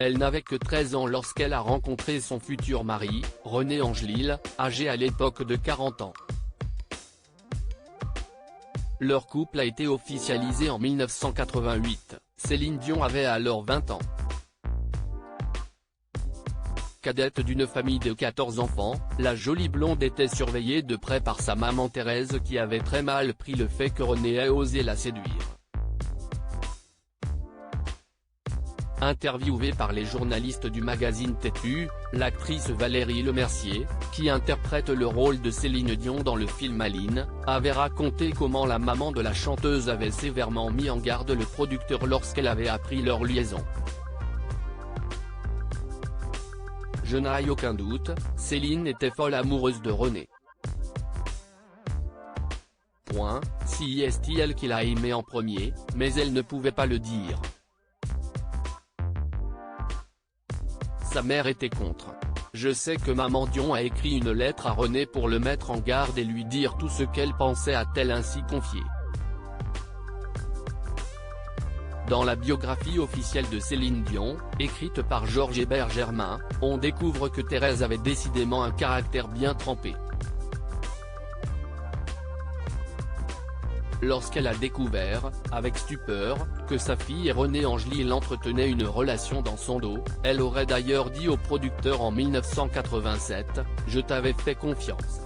Elle n'avait que 13 ans lorsqu'elle a rencontré son futur mari, René Angelil, âgé à l'époque de 40 ans. Leur couple a été officialisé en 1988, Céline Dion avait alors 20 ans. Cadette d'une famille de 14 enfants, la jolie blonde était surveillée de près par sa maman Thérèse qui avait très mal pris le fait que René ait osé la séduire. Interviewée par les journalistes du magazine Têtu, l'actrice Valérie Lemercier, qui interprète le rôle de Céline Dion dans le film Aline, avait raconté comment la maman de la chanteuse avait sévèrement mis en garde le producteur lorsqu'elle avait appris leur liaison. Je n'ai aucun doute, Céline était folle amoureuse de René. Si est elle qui l'a aimé en premier, mais elle ne pouvait pas le dire. Sa mère était contre. Je sais que maman Dion a écrit une lettre à René pour le mettre en garde et lui dire tout ce qu'elle pensait, a-t-elle ainsi confié. Dans la biographie officielle de Céline Dion, écrite par Georges Hébert Germain, on découvre que Thérèse avait décidément un caractère bien trempé. Lorsqu'elle a découvert, avec stupeur, que sa fille René Angelil entretenait une relation dans son dos, elle aurait d'ailleurs dit au producteur en 1987 « Je t'avais fait confiance.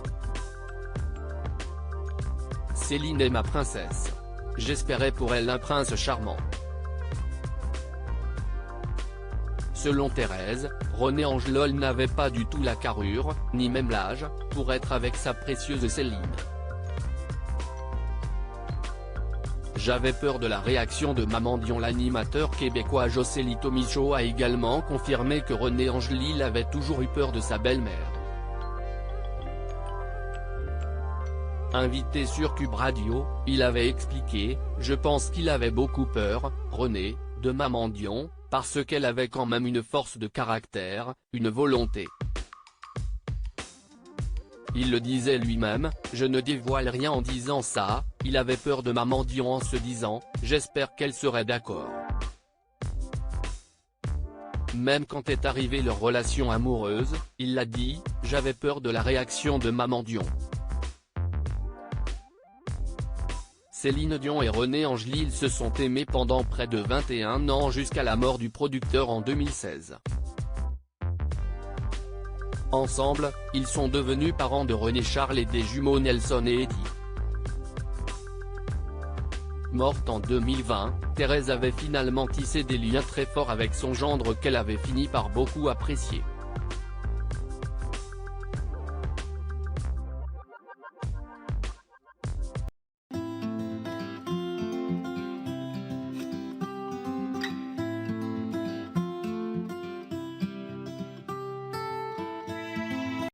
Céline est ma princesse. J'espérais pour elle un prince charmant. » Selon Thérèse, René Angelil n'avait pas du tout la carrure, ni même l'âge, pour être avec sa précieuse Céline. J'avais peur de la réaction de maman Dion. L'animateur québécois Josélito Michaud a également confirmé que René Angelil avait toujours eu peur de sa belle-mère. Invité sur Cube Radio, il avait expliqué « Je pense qu'il avait beaucoup peur, René, de maman Dion, parce qu'elle avait quand même une force de caractère, une volonté. » Il le disait lui-même, je ne dévoile rien en disant ça, il avait peur de maman Dion en se disant, j'espère qu'elle serait d'accord. Même quand est arrivée leur relation amoureuse, il l'a dit, j'avais peur de la réaction de maman Dion. Céline Dion et René Angelil se sont aimés pendant près de 21 ans jusqu'à la mort du producteur en 2016. Ensemble, ils sont devenus parents de René Charles et des jumeaux Nelson et Eddie. Morte en 2020, Thérèse avait finalement tissé des liens très forts avec son gendre qu'elle avait fini par beaucoup apprécier.